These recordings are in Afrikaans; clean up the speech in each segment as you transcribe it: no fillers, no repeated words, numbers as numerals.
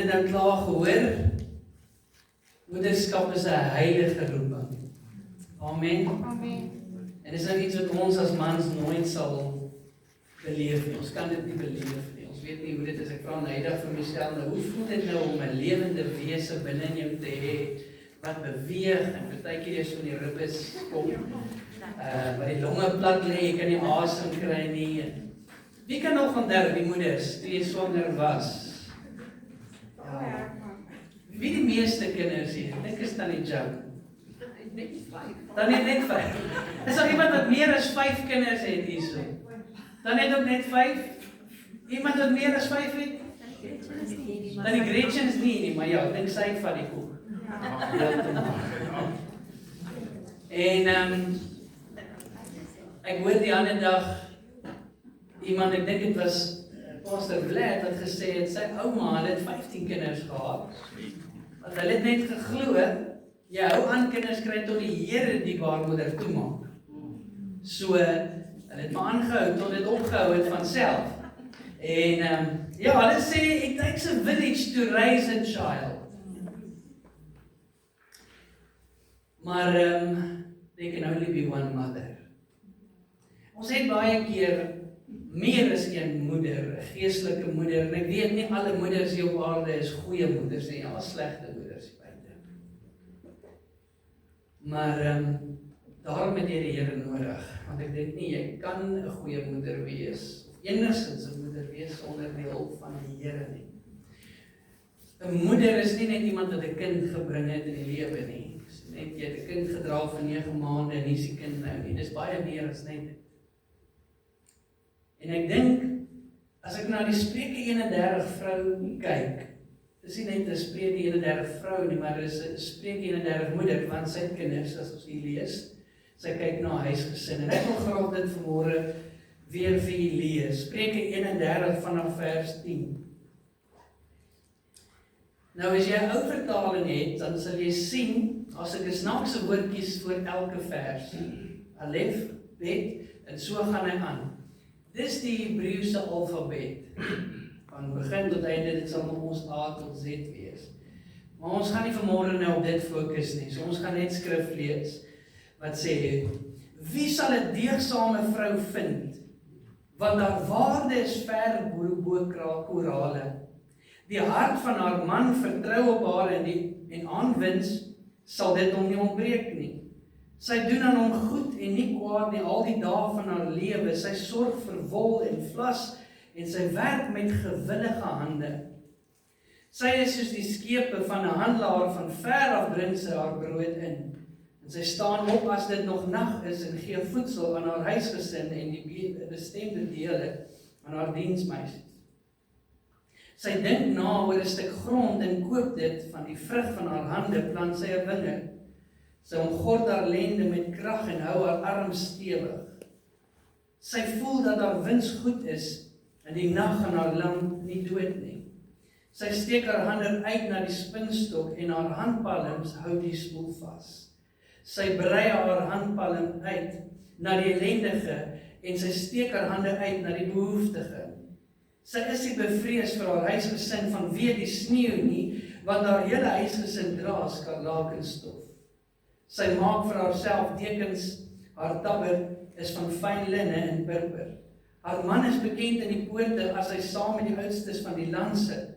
dit nou klaar gehoor, moederskap is 'n heilige roeping. Amen. Amen. En dis nou iets wat ons as mans nooit sal beleef nie. Ons kan dit nie beleef nie. Ons weet nie hoe dit is. Ek vra nydag vir myself, nou hoe voel dit nou om 'n lewende wese binne in jou te hê wat beweeg en partykeer jy so in die ribbes kom. Waar die longe plat lê, jy kan nie asem kry nie. Wie kan nog onthou die moeders toe jy swanger was? Ja. Wie die meeste kinders hier? Ek dink is Tannie Jo. Dan net 5. Is daar iemand wat meer as 5 kinders het hierso? Dan het ook net 5. Iemand wat meer as 5 het? Dan die Gretchen is nie, maar ja, ek dink sy het van die koek. En ek hoor die ander dag iemand, ek dink dit was Pastor Vlad wat gesê het, sy ouma het 15 kinders gehad. Want hulle het net geglo, jy hou aan kinders kry tot die Here die baarmoeder toemaak. So, hulle het maar aangehou tot dit opgehou het van self. En ja, hulle sê, it takes a village to raise a child. Maar there can only be one mother. Ons het baie keer meer as een moeder, 'n geestelike moeder, en ek weet nie alle moeders hier op aarde is goeie moeders nie, ja, slegte moeders buite. Maar daarom het jy die Here nodig, want ek dink nie jy kan 'n goeie moeder wees, of enigstens 'n moeder wees sonder die hulp van die Here nie. 'n Moeder is nie net iemand wat 'n kind gebring het in die lewe nie. Dis net jy het 'n kind gedra vir 9 maande en hier's die kind nou nie. Dis baie meer as net dit. En ek dink, as ek na die Spreuke 31 vrou kyk, dis nie net 'n Spreuke 31 vrou nie, maar dis 'n Spreuke 31 moeder, want sy het kinders, as ons hier lees. Sy kyk na huisgesin, en ek wil graag dit vanmôre weer vir julle lees. Spreuke 31 vanaf vers 10. Nou as jy 'n ou vertaling het, dan sal jy sien, as ek 'n snaakse woordjies voor elke vers. Alef, bet, en so gaan hy aan. Dis die Hebreëse alfabet. Van begin tot einde, dit sal nog ons A tot Z wees. Maar ons gaan nie vanmôre nou op dit fokus nie, so ons gaan net skrif lees, wat sê, wie sal 'n deegsame vrou vind, want haar waarde is ver bo korale. Die hart van haar man vertrou op haar en aanwins sal dit hom nie ontbreek nie. Sy doen aan hom goed en nie kwaad nie al die dae van haar lewe. Sy sorg vir wol en vlas en sy werk met gewillige hande. Sy is soos die skepe van 'n handelaar, van ver af bring sy haar brood in. En sy staan op as dit nog nag is en gee voedsel aan haar huisgesin en die bestemde dele aan haar diensmeisies. Sy dink na oor 'n stuk grond en koop dit, van die vrug van haar hande plant sy 'n wingerd. Sy omgord haar lende met krag en hou haar arm stewig. Sy voel dat haar wins goed is en die nag gaan haar lamp nie dood nie. Sy steek haar hande uit na die spinstok en haar handpalms hou die spoel vas. Sy brei haar handpalm uit na die ellendige en sy steek haar hande uit na die behoeftige. Sy is nie bevrees vir haar huisgesin vanweë die sneeu nie, want haar hele huisgesin dra skarlakenstof. Sy maak vir haarself dekens, haar tabber is van fyn linne en purper. Haar man is bekend in die poorte as hy saam met die oudstes van die land sit.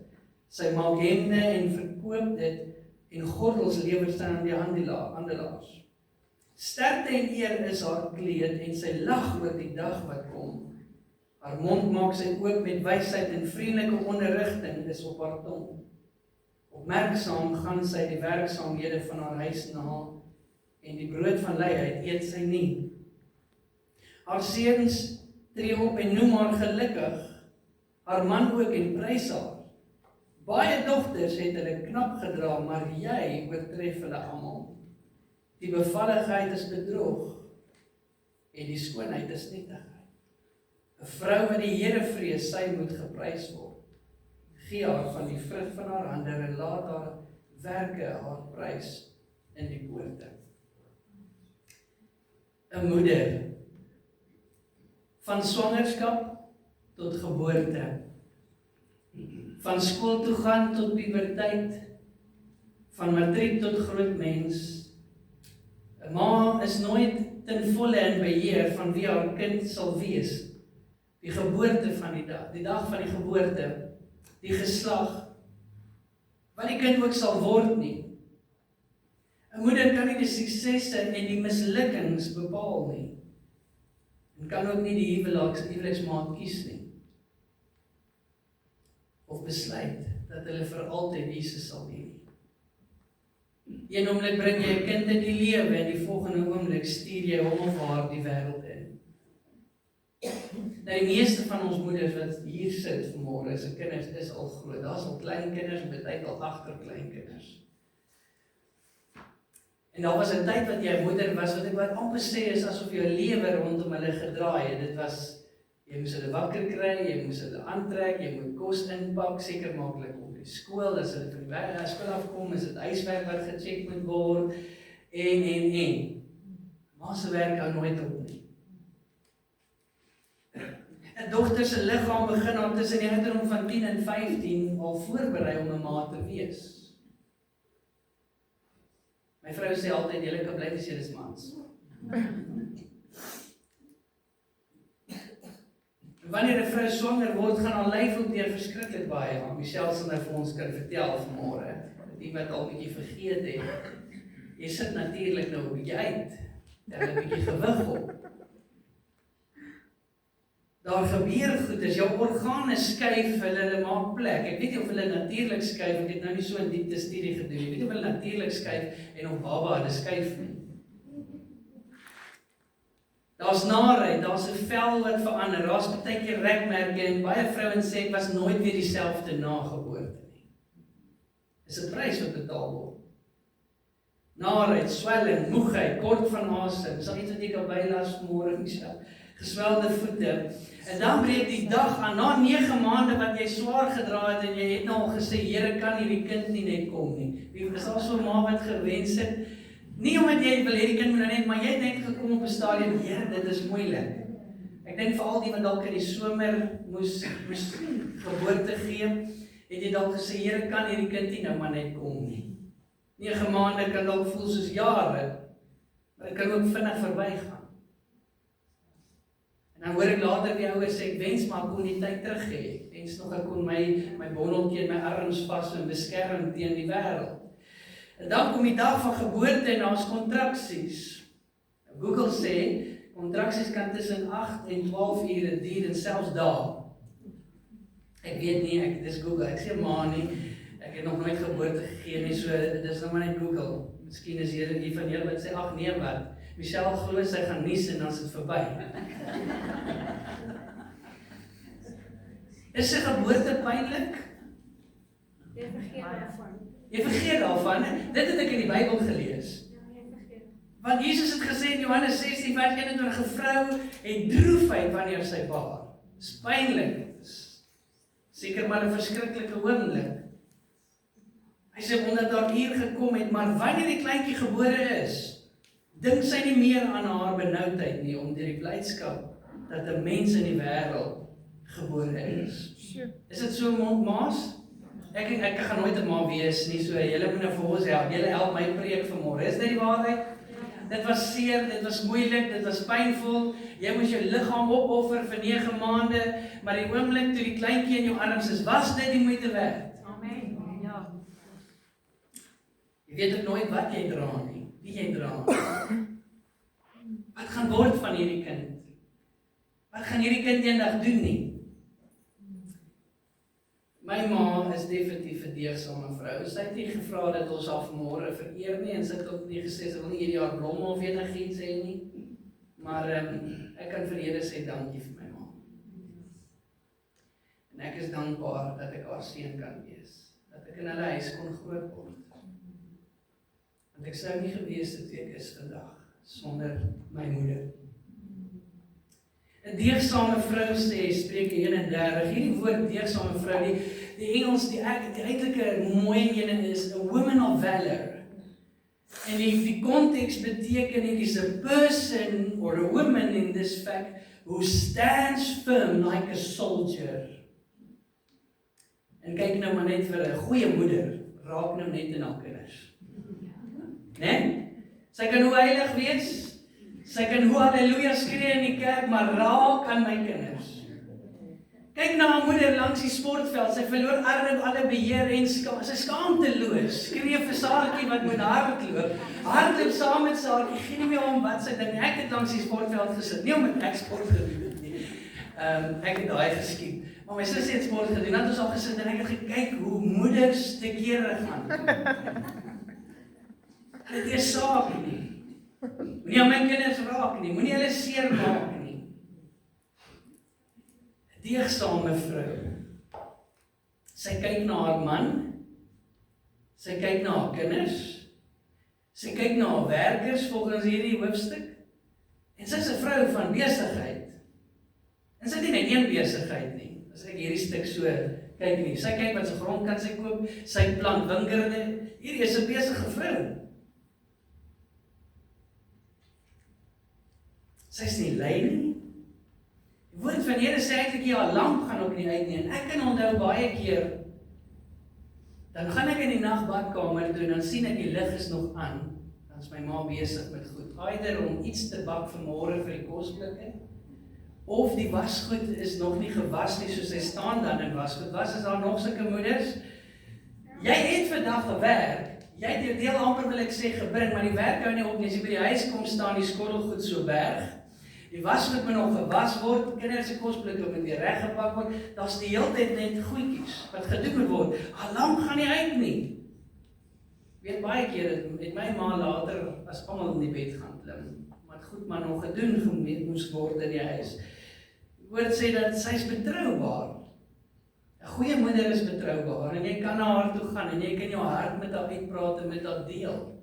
Sy maak hemde en verkoop dit en gordels lewer sy aan die handelaars. Sterkte en eer is haar kleed en sy lag oor die dag wat kom. Haar mond maak sy oop met wysheid en vriendelike onderrigting is op haar tong. Opmerksaam gaan sy die werksaamhede van haar huis na en die brood van luiheid eet sy nie. Haar seuns tree op en noem haar gelukkig, haar man ook en prys haar. Baie dogters het hulle knap gedra, maar jy oortref hulle almal. Die bevalligheid is bedrog en die skoonheid is nietigheid. 'n Vrou wat die Here vrees, sy moet geprys word. Gee haar van die vrug van haar hande en laat haar werke haar prys in die poorte. 'n Moeder, van swangerskap tot geboorte, van skool toe gaan tot puberteit, van matriek tot groot mens. 'n Ma is nooit ten volle in beheer van wie haar kind sal wees. Die geboorte van die dag van die geboorte, die geslag, wat die kind ook sal word nie. 'n Moeder kan nie die suksesse en die mislukkings bepaal nie. En kan ook nie die huweliksmaat kies nie. Of besluit dat hulle vir altyd Jesus sal hê. Een oomblik bring jy 'n kind in die lewe en die volgende oomblik stuur jy hom of haar die wêreld in. Nou die meeste van ons moeders wat hier sit vanmôre, se kinders is al groot. Daar's al klein kinders en baie al agterkleinkinders. En daar was 'n tyd wat jy 'n moeder was wat ek wat amper sê is asof jou lewe rondom hulle gedraai het. Dit was, jy moes hulle wakker kry, jy moes hulle aantrek, jy moet kos inpak, seker maak hulle kom by skool, as hulle van die skool afkom, is dit huiswerk wat gecheck moet word, en. Maar se werk hou nooit op nie. 'n Dogter se liggaam begin al tussen die ouderdom van 10 en 15 al voorberei om 'n ma te wees. My vrou sê altyd, julle kan bly as julle is mans. Wanneer 'n vrou swanger word, gaan haar lyf ook deur verskriklik baie. Michelle sal nou vir ons kan vertel vanmôre, die wat al 'n bietjie vergeet het. Jy sit natuurlik nou 'n bietjie uit, daar 'n bietjie gewig op. Daar gebeur goed, as jou organe skuif, hulle maak plek. Ek weet nie of hulle natuurlik skuif, ek het nou nie so in diepte studie gedoen. Ek weet nie of hulle natuurlik skuif en of baba hulle skuif nie. Daar's naarheid, daar's 'n vel wat verander, daar's baie keer rekmerke en baie vrouens sê ek was nooit weer dieselfde na geboorte nie. Dis 'n prys wat betaal word. Naarheid, swelling, moegheid, kort van asem, is iets wat jy kan bylas vanmôre Michelle. Geswelde voete. En dan breek die dag aan, na 9 maande wat jy swaar gedra het en jy het nou al gesê, Here, kan hierdie kind nie net kom nie. Is daar so 'n ma wat gewens het? Nie omdat jy wil hê die kind moet nou net, maar jy het net gekom op 'n stadium, Here, dit is moeilik. Ek dink vir al die wat dalk in die somer moes geboorte gee, het jy dalk gesê, Here, kan hierdie kind nie nou maar net kom nie. 9 maande kan dalk voel soos jare, maar dit kan ook vinnig verbygaan. En dan hoor ek later die ouers sê, ek wens maar ek kon die tyd terug hê. Ek wens nog ek kon my bondeltjie in my arms vas en beskerm teen die wêreld. En dan kom die dag van geboorte en daar's kontraksies. Google sê, kontraksies kan tussen 8 en 12 ure duur en selfs dae. Ek weet nie, dis Google, ek sê maar nie, ek het nog nooit geboorte gegee nie, so dis nou maar net Google. Miskien is hier van julle wat sê, ag nee wat, Michelle glo sy gaan nies en dan is dit verby. Is 'n geboorte pynlik? Jy vergeet daarvan. Jy vergeet daarvan, dit het ek in die Bybel gelees. Ja, jy vergeet. Want Jesus het gesê in Johannes 16 vers 21, 'n vrou het droefheid wanneer sy baar. Dis pynlik. Seker maar 'n verskriklike oomblik. Hy sê omdat daar hier gekom het, maar wanneer die kleintjie gebore is, dink sy nie meer aan haar benoudheid nie, om deur die blydskap dat 'n mens in die wêreld gebore is. Is dit so, ma's? Ek gaan nooit 'n ma wees nie, so julle moet nou vir ons help. Julle help my preek vanmôre. Is dit die waarheid? Dit was seer, dit was moeilik, dit was pynvol. Jy moes jou liggaam opoffer vir 9 maande, maar die oomblik toe die kleintjie in jou arms is, was dit die moeite werd. Amen. Ja. Jy weet ook nooit wat jy dra nie, wie jy dra. Wat gaan word van hierdie kind? Wat gaan hierdie kind eendag doen nie? My ma is definitief 'n deegsame vrou. Sy het nie gevra dat ons haar vanmôre vereer nie en sy het ook nie gesê sy wil nie hierdie jaar blomme of enigiets hê nie. Maar ek kan vir die Here sê dankie vir my ma. En ek is dankbaar dat ek haar seun kan wees. Dat ek in hulle huis kon groot word. Want ek sou nie gewees het wie ek is vandag sonder my moeder. 'n Deegsame vrou sê Spreuke 31. Hierdie woord deegsame vrou, die Engels, die eintlike mooi ene is a woman of valor. En die konteks beteken it is a person or a woman in this fact who stands firm like a soldier. En kyk nou maar net vir 'n goeie moeder, raak nou net in haar kinders. Né? Sy kan hoe heilig wees, sy kan hoe halleluja skree in die kerk, maar raak aan my kinders. Kyk na haar moeder langs die sportveld, sy verloor alle beheer en sy skaamteloos, skree vir Saartjie wat moet hardloop, hardloop saam met Saartjie, gee nie meer om wat sy dink, ek het langs die sportveld gesit, nie omdat ek sport gedoen het nie, ek het daai geskiet, maar my sussie het sport gedoen, dat ons al gesit en ek het gekyk hoe moeders te kere gaan. Dit is saak nie, moenie aan my kinders raak nie, moenie hulle seer maak nie. Deegsame vrou. Sy kyk na haar man, sy kyk na haar kinders, sy kyk na haar werkers volgens hierdie hoofstuk, en sy is 'n vrou van besigheid. En sy het nie net een besigheid nie, as ek hierdie stuk so kyk nie. Sy kyk wat sy grond kan sy koop, sy plant wingerde, hierdie is 'n besige vrou. Sy is nie lui nie. Die woord van die Here sê eintlik ja, lamp gaan ook nie uit nie. En ek kan onthou baie keer, dan gaan ek in die nagbadkamer toe en dan sien ek die lig is nog aan. Dan is my ma besig met goed. Eider om iets te bak vir môre vir die kosblikke, of die wasgoed is nog nie gewas nie, soos hy staan dan in wasgoed. Was is daar nog sulke moeders? Jy het vandag gewerk. Jy het jou deel amper wil ek sê gebring, maar die werk hou nie op nie. As jy by die huis kom staan die skottelgoed so berg. Die wasgoed moet nog gewas word, kinders se kosblikke moet weer reggepak word, daar's die hele tyd net goedjies wat gedoen moet word. Lamp gaan nie uit nie. Weet baie keer het my ma later as almal in die bed gaan klim, wat goed maar nog gedoen moes word in die huis. Die woord sê dat sy is betroubaar. 'n Goeie moeder is betroubaar en jy kan na haar toe gaan en jy kan jou hart met haar uitpraat en met haar deel.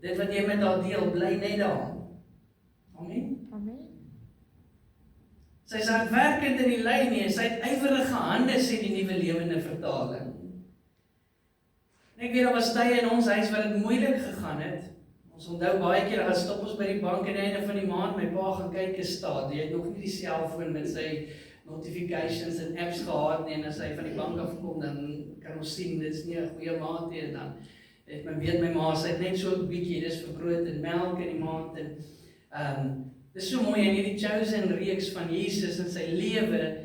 Dit wat jy met haar deel, bly net daar. Amen. Sy is hardwerkend in die lyn en sy het ywerige hande, sê die Nuwe Lewende Vertaling. Ek weet daar was tye in ons huis wat dit moeilik gegaan het. Ons onthou baie keer gaan stop ons by die bank aan die einde van die maand, my pa gaan kyk is staat. Jy het nog nie die selfoon met sy notifications en apps gehad nie, en as hy van die bank afkom, dan kan ons sien, dit is nie 'n goeie maand nie, en dan het my ma, sy het net so 'n bietjie, dis vir brood en melk in die maand, en dis so mooi in hierdie Chosen reeks van Jesus en sy lewe,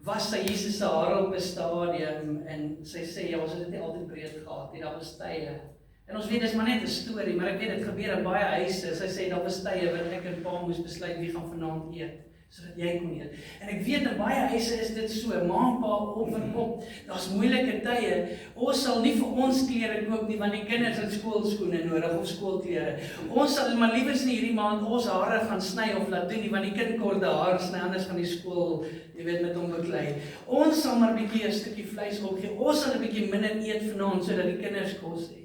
was sy Jesus se hare op 'n stadium, en sy sê, ja, ons het dit nie altyd breed gehad nie, daar was tye, en ons weet, dis maar net 'n storie, maar ek weet, dit gebeur in baie huise, sy sê, daar was tye, wat ek en pa moes besluit, wie gaan vanaand eet, sodat jy kon eet. En ek weet, in baie huise is dit so, ma en pa op en op, daar's moeilike tye, ons sal nie vir ons klere koop nie, want die kinders het skoolskoene nodig, of skoolklere. Ons sal maar liewers nie hierdie maand ons hare gaan sny of laat doen nie, want die kind korte haar sny, anders van die skool, jy weet, met hom beklei. Ons sal maar 'n bietjie 'n stukkie vleis opgee, ons sal 'n bietjie minder eet vanaand, sodat die kinders kos het.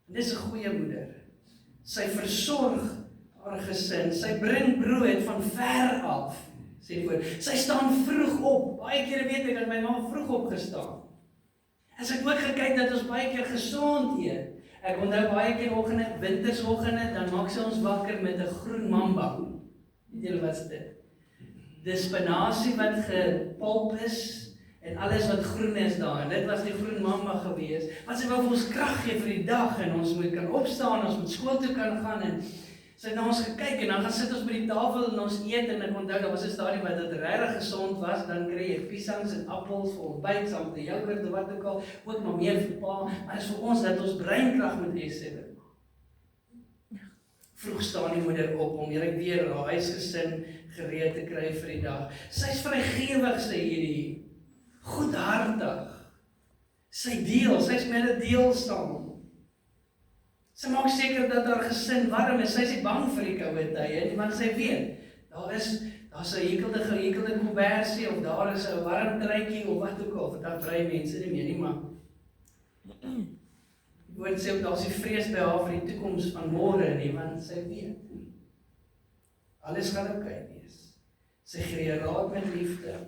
En dis 'n goeie moeder. Sy versorg haar gesin, sy bring brood van ver af, sê die woord. Sy staan vroeg op, baie kere weet ek dat my ma vroeg opgestaan. As ek ook gekyk dat ons baie keer gesond eet. Ek onthou baie keer oggende, wintersoggende, dan maak sy ons wakker met 'n groen mamba. Weet julle wat is dit? Dis spinasie wat gepulp is, en alles wat groen is daar, en dit was die groen mamba gewees, wat sy wou vir ons krag gee vir die dag, en ons moet kan opstaan, ons moet skool toe kan gaan, en sy het na ons gekyk, en dan gaan sit ons by die tafel, en ons eet, en ek onthou, daar was 'n stadium wat dit regtig gesond was, dan kry jy piesangs en appels vir ontbyt, saam met die yoghurt, of wat ook al, ook maar meer vir pa, maar dit is vir ons, dat ons breinkrag moet hê, sê dit. Vroeg staan die moeder op, om weer haar huisgesin gereed te kry vir die dag. Sy is vrygewig, sê hierdie, goedhartig, sy deel, sy is met 'n deelsaam. Sy maak seker dat haar gesin warm is, sy is nie bang vir die koue tye, want sy weet, daar's 'n gehekelde kombersie, of daar is 'n warm truitjie, of wat ook al, dat brei mense nie meer nie, maar die woord sê ook, daar's die vrees by haar vir die toekoms van môre nie, want sy weet, alles gaan oukei wees. Sy gee raad met liefde,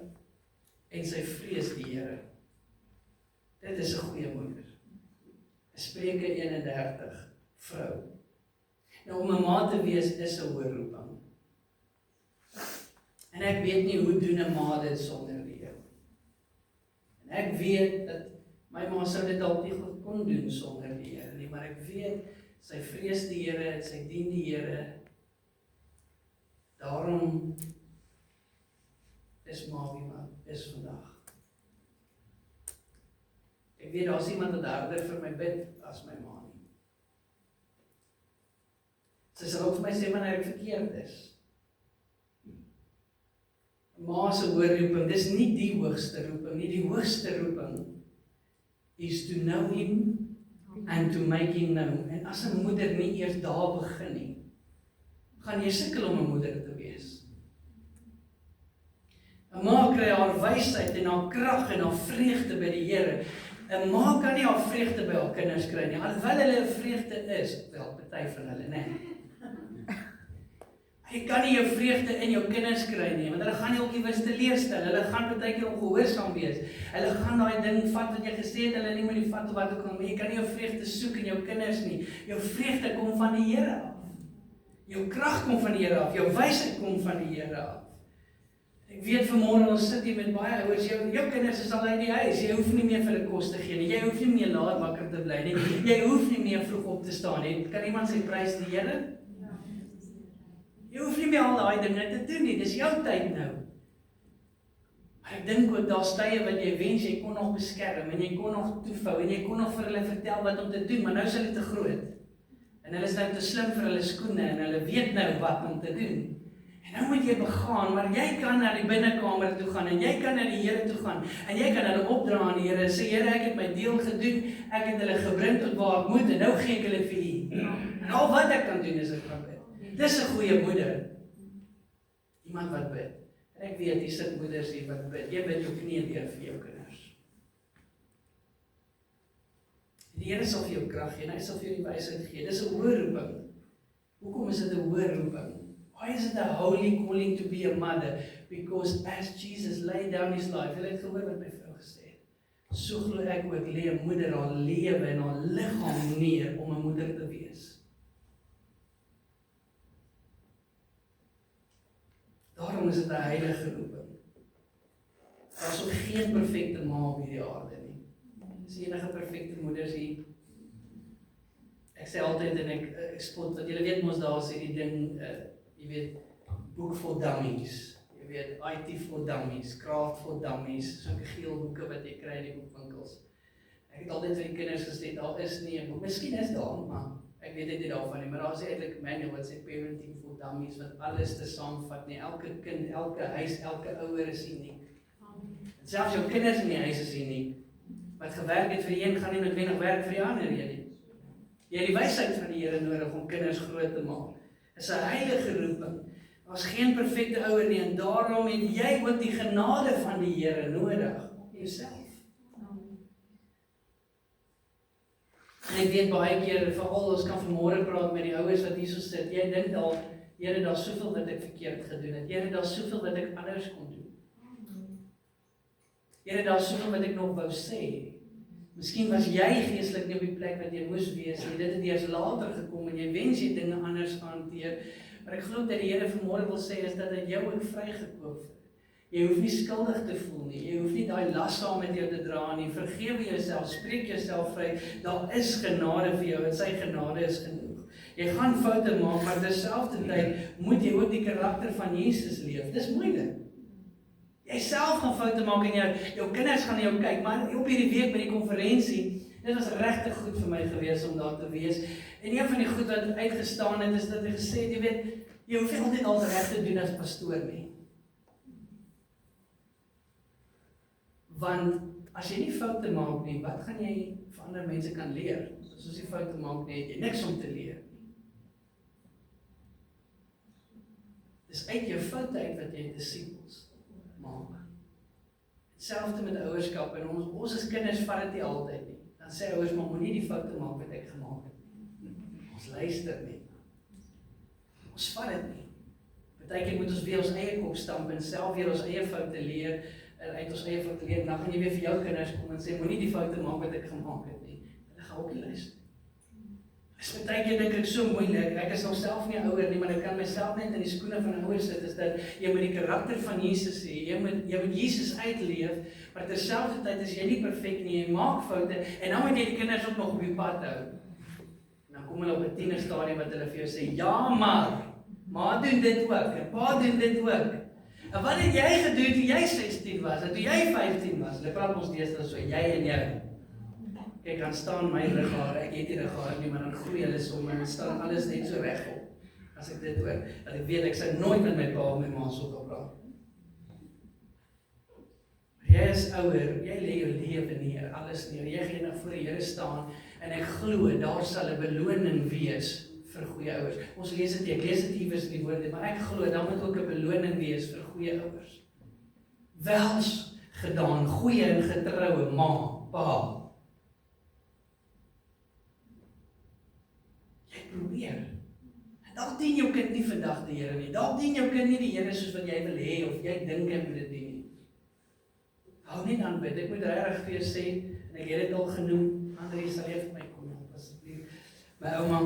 en sy vrees die Here. Dit is 'n goeie moeder. Spreuke 31, vrou. Nou, om 'n ma te wees is 'n hoë roeping. En ek weet nie hoe doen 'n ma dit sonder die Here. Ek weet dat my ma sou dit dalk nie goed kon doen sonder die Here nie, maar ek weet, sy vrees die Here en sy dien die Here. Daarom is ma wie ma is vandag. Ek weet, daar is iemand wat harder vir my bid as my ma nie. Sy sal ook vir my sê wanneer ek verkeerd is. Ma se hoë roeping, dis nie die hoogste roeping nie, die hoogste roeping is to know him and to make him known. En as 'n moeder nie eers daar begin nie, gaan jy sukkel om 'n moeder te wees. 'n Ma kry haar wysheid en haar krag en haar vreugde by die Here. 'n Ma kan nie haar vreugde by haar kinders kry nie, alhoewel hulle 'n vreugde is, wel, party van hulle, nee. Jy kan nie jou vreugde in jou kinders kry nie, want hulle gaan jou ook iewers teleurstel. Hulle gaan baie keer ongehoorsaam wees. Hulle gaan daai ding vat wat jy gesê het, hulle nie moet die vat of wat ook al, maar jy kan nie jou vreugde soek in jou kinders nie. Jou vreugde kom van die Here af. Jou krag kom van die Here af, jou wysheid kom van die Here af. Ek weet vanmôre ons sit hier met baie ouers, jou kinders is al uit die huis, jy hoef nie meer vir hulle kos te gee nie, jy hoef nie meer laat wakker te bly nie, jy hoef nie meer vroeg op te staan nie. Kan iemand sê prys die Here? Jy hoef nie meer al daai dinge te doen nie, dis jou tyd nou. Maar ek dink ook daar's tye wat jy wens jy kon nog beskerm en jy kon nog toevou en jy kon nog vir hulle vertel wat om te doen, maar nou is hulle te groot. En hulle is nou te slim vir hulle skoene en hulle weet nou wat om te doen. En nou moet jy begaan, maar jy kan na die binnekamer toe gaan en jy kan na die Here toe gaan en jy kan hulle opdra aan die Here en sê, Here, ek het my deel gedoen, ek het hulle gebring tot waar ek moet en nou gee ek hulle vir U. En al wat ek kan doen is ek kan bid. Dis 'n goeie moeder. Iemand wat bid. En ek weet, hier sit moeders hier wat bid. Jy bid jou knieë deur vir jou kinders. Die Here sal vir jou krag gee en hy sal vir jou die wysheid gee. Dis 'n hoë roeping. Hoekom is dit 'n hoë roeping? Why is it a holy calling to be a mother? Because as Jesus laid down his life, jy het gehoor wat my vrou gesê het. So glo ek ook lê 'n moeder haar lewe en haar liggaam neer om 'n moeder te wees. Daarom is dit 'n heilige roeping. Daar is ook geen perfekte ma op hierdie aarde nie. Is enige perfekte moeders hier? Ek sê altyd en ek spot dat julle weet mos daar is hierdie ding, jy weet, boek for dummies. Jy weet, IT for dummies, craft for dummies, soke geel boeke wat jy kry in die boekwinkels. Ek het altyd vir die kinders gesê, daar is nie 'n boek, miskien is daar, maar ek weet dit nie daarvan nie, maar daar is eintlik 'n manual wat sê parenting for dummies, wat alles te saamvat nie. Elke kind, elke huis, elke ouer is uniek. En selfs jou kinders in die huis is uniek. Wat gewerk het vir die een, gaan nie noodwendig werk vir die ander nie. Jy het die wysheid van die Here nodig om kinders groot te maak. Dit is 'n heilige roeping. Daar's geen perfekte ouer nie en daarom het jy ook die genade van die Here nodig op jouself. En ek weet baie keer, veral ons kan vanmôre praat met die ouers wat hierso sit. Jy dink al, Here, daar's soveel wat ek verkeerd gedoen het. Here, daar's soveel wat ek anders kon doen. Here, daar's soveel wat ek nog wou sê. Miskien was jy geestelik nie op die plek wat jy moes wees nie. Dit het eers later gekom en jy wens jy dinge anders hanteer. Maar ek glo dat die Here vanmôre wil sê is dat hy jou ook vrygekoop het. Jy hoef nie skuldig te voel nie. Jy hoef nie daai las saam met jou te dra nie. Vergewe jouself, spreek jouself vry. Daar is genade vir jou en sy genade is genoeg. Jy gaan foute maak, maar terselfdertyd moet jy ook die karakter van Jesus leef. Dis moeilik. Jy self gaan foute maak en jou kinders gaan na jou kyk, maar op hierdie week by die konferensie, dit was regtig goed vir my gewees om daar te wees. En een van die goed wat uitgestaan het, is dat hy gesê het, jy weet, jy hoef nie altyd alles reg te doen as pastoor nie. Want as jy nie foute maak nie, wat gaan jy vir ander mense kan leer? As jy foute maak nie, het jy niks om te leer. Dis uit jou foute uit wat jy disippels maak. Hetselfde met ouerskap en ons as kinders vat dit nie altyd nie. Dan sê ouers, maar moenie die foute maak wat ek gemaak het nie. Ons luister nie. Ons vat dit nie. Partykeer moet ons weer ons eie kop stamp en self weer ons eie foute leer en uit ons eie foute leer. Dan gaan jy weer vir jou kinders kom en sê moenie die foute maak wat ek gemaak het nie. Hulle gaan ook nie luister. Is baie keer dink ek so moeilik, ek is nog self nie ouer nie, maar ek kan myself net in die skoene van 'n ouer sit, is dat jy moet die karakter van Jesus hê, jy moet Jesus uitleef, maar terselfdertyd is jy nie perfek nie, jy maak foute, en dan moet jy die kinders ook nog op die pad hou. En dan kom hulle op 'n tienerstadium wat hulle vir jou sê, ja maar, ma doen dit ook, en pa doen dit ook. En wat het jy gedoen toe jy 16 was, en toe jy 15 was? Hulle praat ons deesdae so, jy en jou. Kyk, dan staan my liggaar, ek het nie liggaar nie, maar dan groei hulle som, en dan staan alles net so regop. As ek dit hoor, dat ek weet, ek sou nooit met my pa of my ma so kan praat. Jy is ouer, jy lê jou lewe neer, alles neer, jy gaan nou voor die Here staan, en ek glo, daar sal 'n beloning wees vir goeie ouers. Ons lees dit, ek lees dit iewers in die woorde, maar ek glo, dan moet ook 'n beloning wees vir goeie ouers. Wels gedaan, goeie en getroue ma, pa. Probeer. En dalk dien jou kind nie vandag die Here nie. Dalk dien jou kind nie die Here soos wat jy wil hê of jy dink hy moet dit dien nie. Hou net aan bid. Ek moet regtig vir jou sê, en ek het dit al genoem, Andrie sal jy vir my kom help asseblief. My ouma,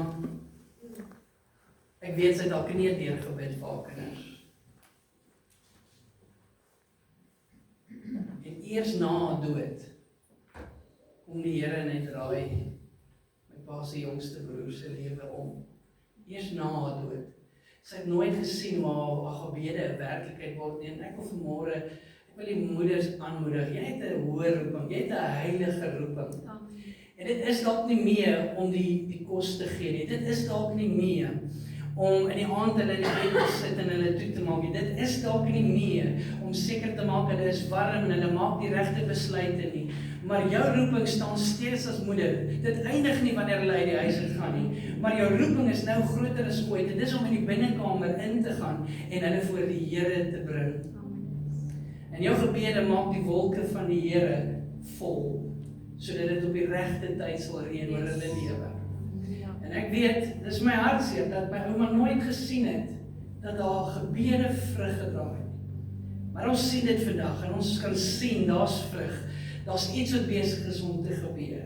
ek weet sy het al knieë deurgebid vir haar kinders. En eers na haar dood kom die Here net raai pa se jongste broer se lewe om. Eers na haar dood. Sy het nooit gesien hoe haar gebede 'n werklikheid word nie. En ek wil vanmôre, ek wil die moeders aanmoedig. Jy het 'n hoë roeping, jy het 'n heilige roeping. En dit is dalk nie meer om die kos te gee nie. Dit is dalk nie meer om in die aand hulle in die bed te sit en hulle toe te maak nie. Dit is dalk nie meer om seker te maak hulle is warm en hulle maak die regte besluite nie. Maar jou roeping staan steeds as moeder. Dit eindig nie wanneer hulle uit die huis uitgaan nie. Maar jou roeping is nou groter as ooit. Dit is om in die binnekamer in te gaan en hulle voor die Here te bring. En jou gebede maak die wolke van die Here vol, sodat dit op die regte tyd sal reën oor hulle lewe. En ek weet, dis my hartseer dat my ouma nooit gesien het dat haar gebede vrug gedra het. Maar ons sien dit vandag en ons kan sien daar's vrug. Daar's iets wat besig is om te gebeur.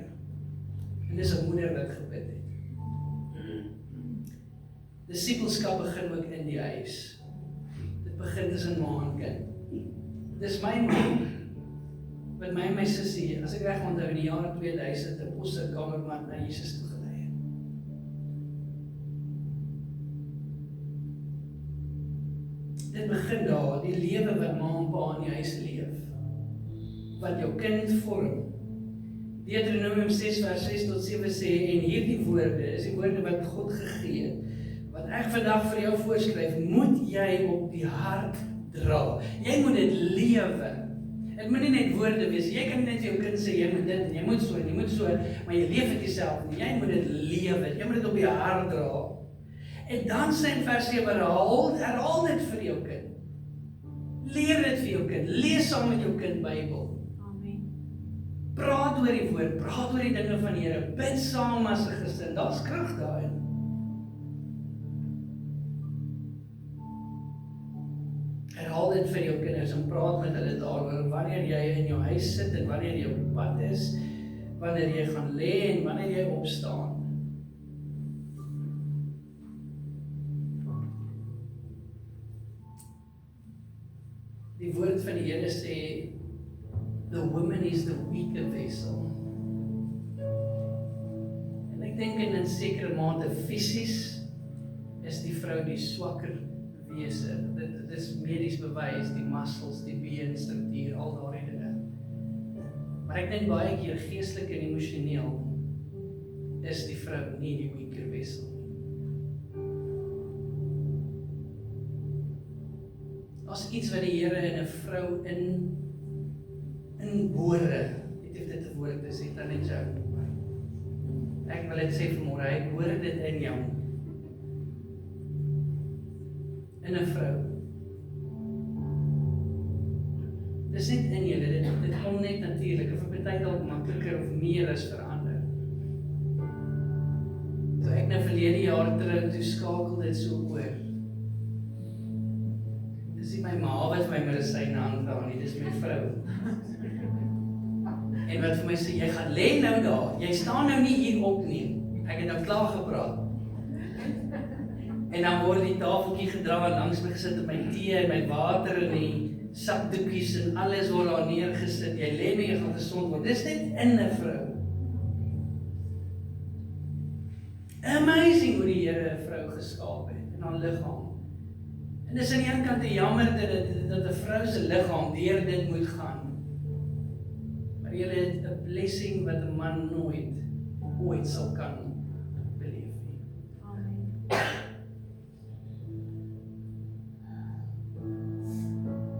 En dis 'n moeder wat gebid het. Disippelskap begin ook in die huis. Dit begin tussen ma en kind. Dis my ma, met my en my sussie, as ek reg onthou in die jare 2000, 'n posterkamermat na Jesus toe gelei het. Dit begin daar, die lewe wat ma en pa in die huis leef. Wat jou kind vorm. Deuteronomium 6 vers 6 tot 7 sê, en hierdie woorde is die woorde wat God gegee het, wat ek vandag vir jou voorskryf, moet jy op die hart dra. Jy moet dit lewe. Dit moet nie net woorde wees. Jy kan net vir jou kind sê, jy moet dit, en jy moet so, en jy moet so, maar jy leef dit jouself nie. Jy moet dit lewe. Jy moet dit op die hart dra. En dan sê in vers 7, herhaal dit vir jou kind. Leer dit vir jou kind. Lees saam met jou kind Bybel. Praat oor die woord, praat oor die dinge van die Here, bid saam as 'n gesin, daar's krag daarin. Herhaal dit vir jou kinders en praat met hulle daaroor, wanneer jy in jou huis sit en wanneer jy op pad is, wanneer jy gaan lê en wanneer jy opstaan. Die woord van die Here sê, the woman is the weaker vessel. En ek dink in 'n sekere mate fisies is die vrou die swakker wese. Dit is medies bewys, die muscles, die beenstruktuur, al daardie dinge. Maar ek dink baie keer geestelik en emosioneel is die vrou nie die weaker vessel. As iets wat die Here in 'n vrou inbore, weet of dit 'n woord is, het dan net jou. Ek wil dit sê vanmôre, hy boor dit in jou. In 'n vrou. Dis net in julle, dit kom net natuurlik, of vir baie dalk makliker of meer as vir ander. So ek nou verlede jaar terug, toe skakel dit so oor. Dis nie my ma wat my medisyne aandra nie, dis my vrou. En wat vir my sê, jy gaan lê nou daar, jy staan nou nie hier op nie. Ek het nou klaar gepraat. En dan word die tafeltjie gedra en langs my gesit met my tee en my water en die sakdoekies en alles word daar neergesit. Jy lê nie, jy gaan gesond word. Dis net in 'n vrou. Amazing hoe die Here 'n vrou geskaap het en haar liggaam. En dis aan die een kant jammer dat 'n vrou se liggaam deur dit moet gaan. Maar jy het 'n blessing wat 'n man ooit sal kan beleef nie. Amen.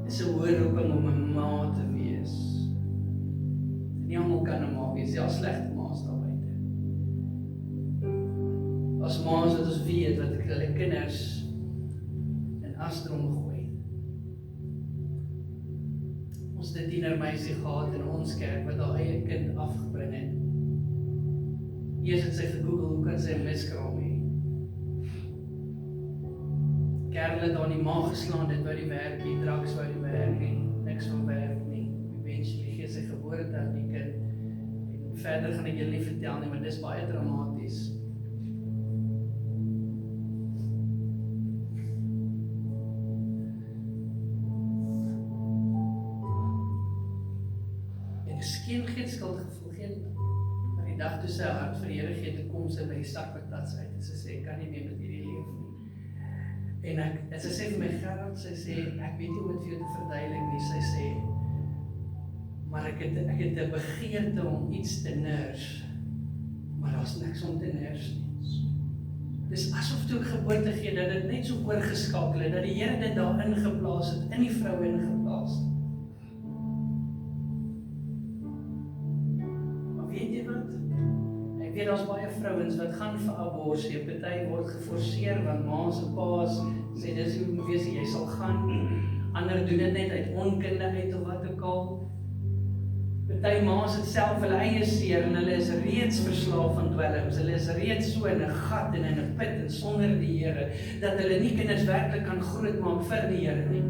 Dis 'n hoë roeping om 'n ma te wees. Nie almal kan 'n ma wees, selfs slegte ma's daar buite. As ma's wat ons weet wat hulle kinders in asdrom gooi. Ons het 'n tienermeisie gehad in ons kerk wat haar eie kind afgebring het. Eers het sy gegoogel, hoe kan sy 'n miskraam hê? Kerel het haar in die maag geslaan, dit wou die werk nie, drugs wou die werk nie, niks wou werk nie. Eventually gee sy geboorte aan die kind. En verder gaan ek julle nie vertel nie, maar dis baie dramaties. Geen skuldgevoel, maar die dag toe sy hart vir die Here gee, toe kom sy by die sakpatats uit en sy sê, ek kan nie meer met hierdie leef nie. En sy sê vir my, Gerard, sy sê, ek weet nie hoe om dit vir jou te verduidelik nie, sy sê, maar ek het 'n begeerte om iets te nurse, maar daar's niks om te nurse nie. Dis asof toe ek geboorte gee, dat dit net so oorgeskakel het, dat die Here dit daar ingeplaas het, in die vrou ingeplaas het. Ek weet, daar's baie vrouens wat gaan vir abortus, party word geforseer, want ma's en pa's sê, dis hoe moet wees, jy sal gaan, ander doen dit net uit onkunde uit of wat ook al. Party ma's het self hulle eie seer en hulle is reeds verslaaf aan dwelms, hulle is reeds so in 'n gat en in 'n put en sonder die Here, dat hulle nie kinders werklik kan grootmaak vir die Here nie.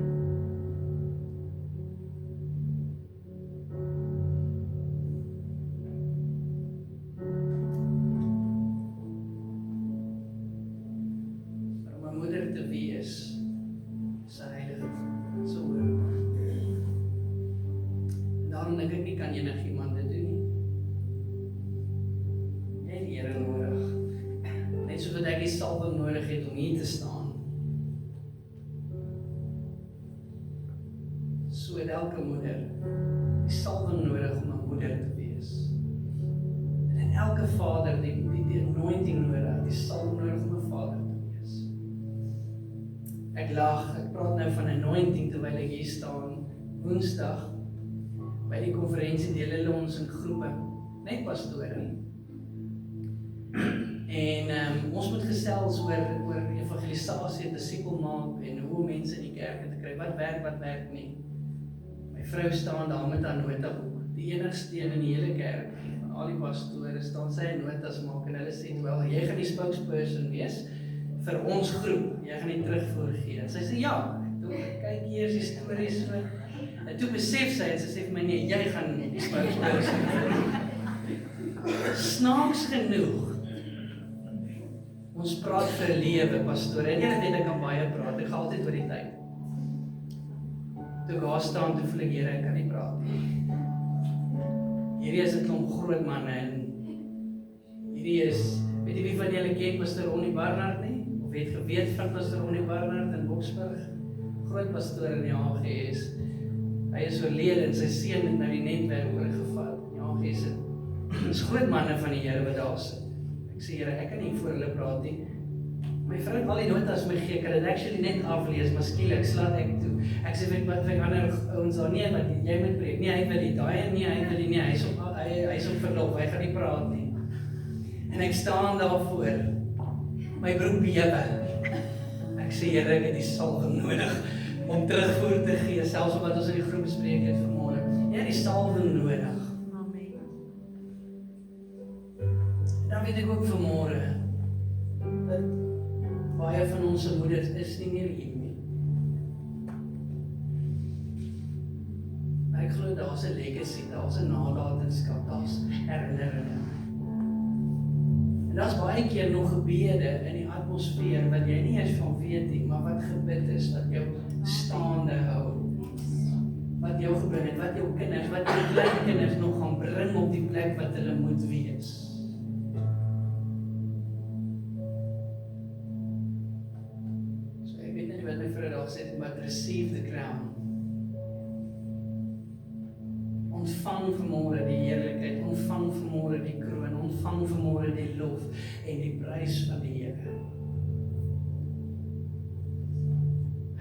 Elke moeder die salwing nodig om 'n moeder te wees. En elke vader die anointing nodig, die salwing nodig om 'n vader te wees. Ek praat nou van anointing terwyl ek hier staan. Woensdag by die konferensie deel hulle ons in groepe, net pastore. En ons moet gesels oor evangelisasie, disipel maak en hoe mense in die kerk te kry. Wat werk nie. My vrou staan daar met haar notaboek, die enigste een in die hele kerk, van al die pastore staan sy notas maak en hulle sê, wel, jy gaan die spokesperson wees vir ons groep, jy gaan die terugvoer gee. En sy sê, ja, kyk hier is die stories so. En toe besef sy, en sy sê vir my, nee, jy gaan die spokesperson wees. Snaaks genoeg, ons praat vir lewe, pastore, en jy weet ek kan baie praat, ek gaan altyd oor die tyd. Toe daar staan, toe voel ek, Here, ek kan nie praat nie. Hierdie is 'n klomp groot manne en hierdie is, weet jy wie van julle ken Pastor Ronnie Barnard nie? Of het geweet van Pastor Ronnie Barnard in Boksburg? Groot pastoor in die AGS. Hy is oorlede en sy seun het nou die netwerk oorgevat. Die AGS is groot manne van die Here wat daar sit. Ek sê, Here, ek kan nie voor hulle praat nie. My vrou het al die notas my gee, ek kan dit actually net aflees, maar skielik slaat ek toe. Ek sê, weet wat vir ander ouens daar, nee, wat jy moet preek, nee, hy wil die daai, nee, hy wil die, nee, hy is op verlof, hy gaan nie praat nie. En ek staan daar voor, my broek bewe. Ek sê, Here, ek het die salwing nodig om terugvoer te gee, selfs op wat ons in die groep bespreek het vanmôre. Jy het die salwing nodig. Amen. Dan weet ek ook vanmôre, dat baie van ons moeders is nie meer hier nie. Maar ek glo daar's 'n legacy, daar's 'n nalatenskap, daar's herinneringe. En Daar's baie keer nog gebede in die atmosfeer wat jy nie eens van weet nie, maar wat gebid is, wat jou staande hou. Wat jou gebring het, wat jou kinders, wat jou kleinkinders nog gaan bring op die plek wat hulle moet wees. So ek weet nie wat my vrou daar gesê het, maar receive the crown. Ontvang vanmôre die heerlikheid, ontvang vanmôre die kroon, ontvang vanmôre die lof en die prys van die Here.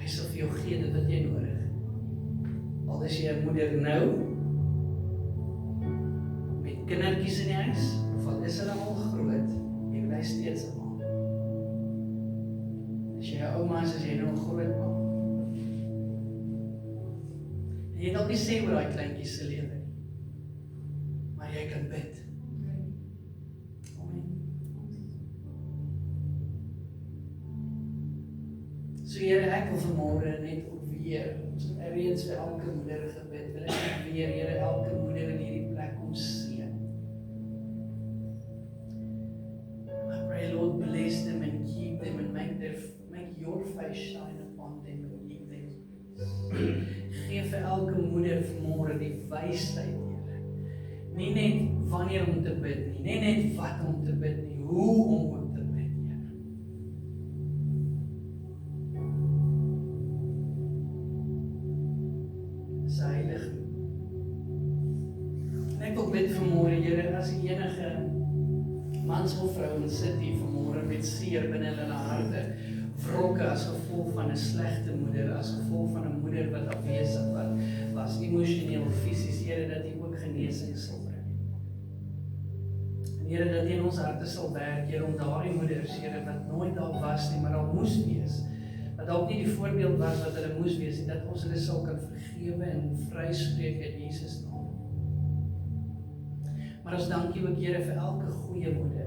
Hy sal vir jou gee dit wat jy nodig het. Al is jy 'n moeder nou, met kindertjies in die huis, of al is hulle al groot, jy bly steeds 'n ma. As jy 'n ouma is, as jy nou 'n groot ma. En jy dalk nie sê oor daai kleintjies se lewe nie, maar jy kan bid. Amen. So Here, ek wil vanmôre net ook weer, ek reeds vir elke moeder gebid, wil ek net weer, Here, elke moeder in hierdie plek kom seën. I pray, Lord, bless them and keep them and make your face shine upon them and give them peace. Geef vir elke moeder vanmôre die wysheid, Here. Nie net wanneer om te bid nie, nie net wat om te bid nie, hoe om te bid, Here. Dis heilig. En ek wil bid vanmôre, Here, as enige mans of vrouens sit hier vanmôre met seer binne hulle harte, wrokke as gevolg van 'n slegte moeder, as gevolg van 'n moeder wat afwesig was emosioneel of fisies, Here, dat U ook genesing sal bring. En Here, dat U in ons harte sal werk, Here, om daardie moeders, Here, wat nooit daar was nie, maar daar moes wees, wat dalk nie die voorbeeld was wat hulle moes wees nie, dat ons hulle sal kan vergewe en vryspreek in Jesus naam. Maar ons dankie ook, Here, vir elke goeie moeder.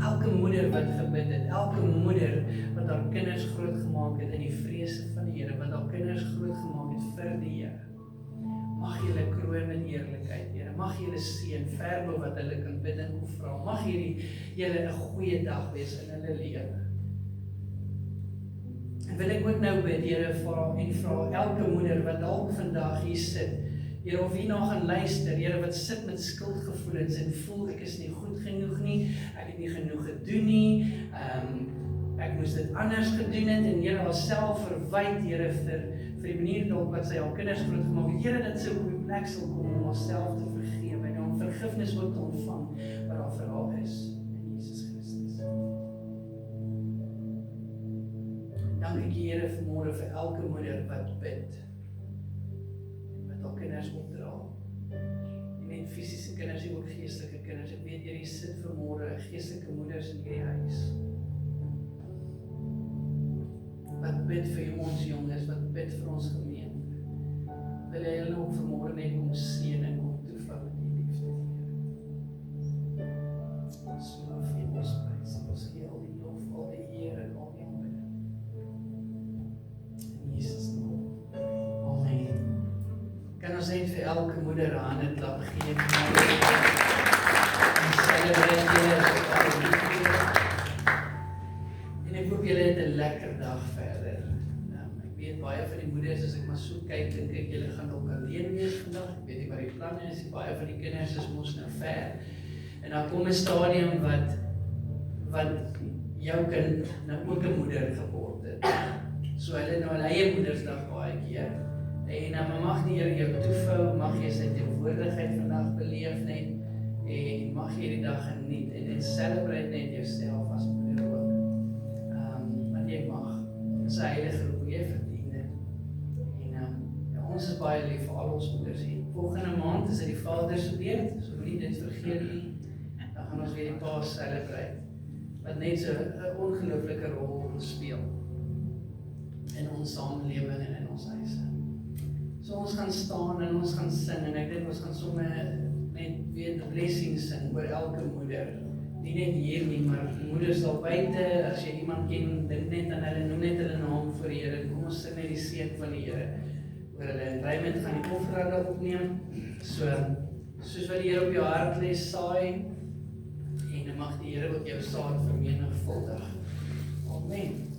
Elke moeder wat gebid het, elke moeder wat haar kinders groot gemaak het in die vrese van die Here, wat haar kinders groot gemaak het vir die Here. Mag julle kroon met eerlikheid, Here. Mag julle seën ver bo wat hulle kan bid en vra. Mag julle 'n goeie dag wees in hulle lewe. En wil ek ook nou bid, Here, vra elke moeder wat dalk vandag hier sit, Here, of hierna gaan luister, Here, wat sit met skuldgevoelens en voel ek is nie goed genoeg nie, ek het nie genoeg gedoen nie, ek moes dit anders gedoen het, en Here, haarself verwyd, Here, vir die manier dalk wat sy haar kinders groot gemaak het, Here, dat sy op die plek sal kom om haarself te vergewe en om vergifnis ook te ontvang wat daar vir haar is in Jesus Christus. Dank ek Here vanmôre vir elke moeder wat bid en wat haar kinders opdra. Nie net fisiese kinders, nie ook geestelike kinders. Ek weet Here, sit vanmôre geestelike moeders in hierdie huis. Wat bid vir ons jonges, wat bid vir ons gemeente. Wil jy hulle ook vanmôre net kom seën en kom toevou met die liefde, Here. Ons loof U, ons prys, ons gee al die lof, al die eer en al die aanbidding. In Jesus naam. Amen. Kan ons net vir elke moeder 'n hande klap gee? En celebrate julle vir al die liefde. En ek hoop julle het 'n lekker dag verder. Ek weet baie van die moeders, as ek maar so kyk, dink ek julle gaan dalk alleen wees vandag. Ek weet nie wat die planne is, baie van die kinders is mos nou ver. En dan kom 'n stadium wat jou kind nou ook 'n moeder geword het. So hulle nou hulle eie moedersdag baie keer. En mag die Here jou toevou, mag jy sy teenwoordigheid vandag beleef net, en mag jy die dag geniet en celebrate net jouself as moeder ook. Want jy mag, dit is 'n heilige roep, jy verdien dit. En ons is baie lief vir al ons moeders hier. Volgende maand is dit die Vader se beurt, so moenie dit vergeet nie. Dan gaan ons weer die Paas celebrate, wat net so 'n ongelooflike rol speel in ons samelewing en in ons huise. So ons gaan staan en ons gaan sing, en ek dink ons gaan sommer net weer die blessing sing oor elke moeder. Nie net hier nie, maar moeders daar buite, as jy iemand ken, dink net aan hulle, noem net hulle naam voor die Here, kom ons sing net die seën van die Here oor hulle. En Raymond gaan die offerande opneem, so soos wat die Here op jou hart lê, saai, en mag die Here ook jou saad vermenigvuldig. Amen.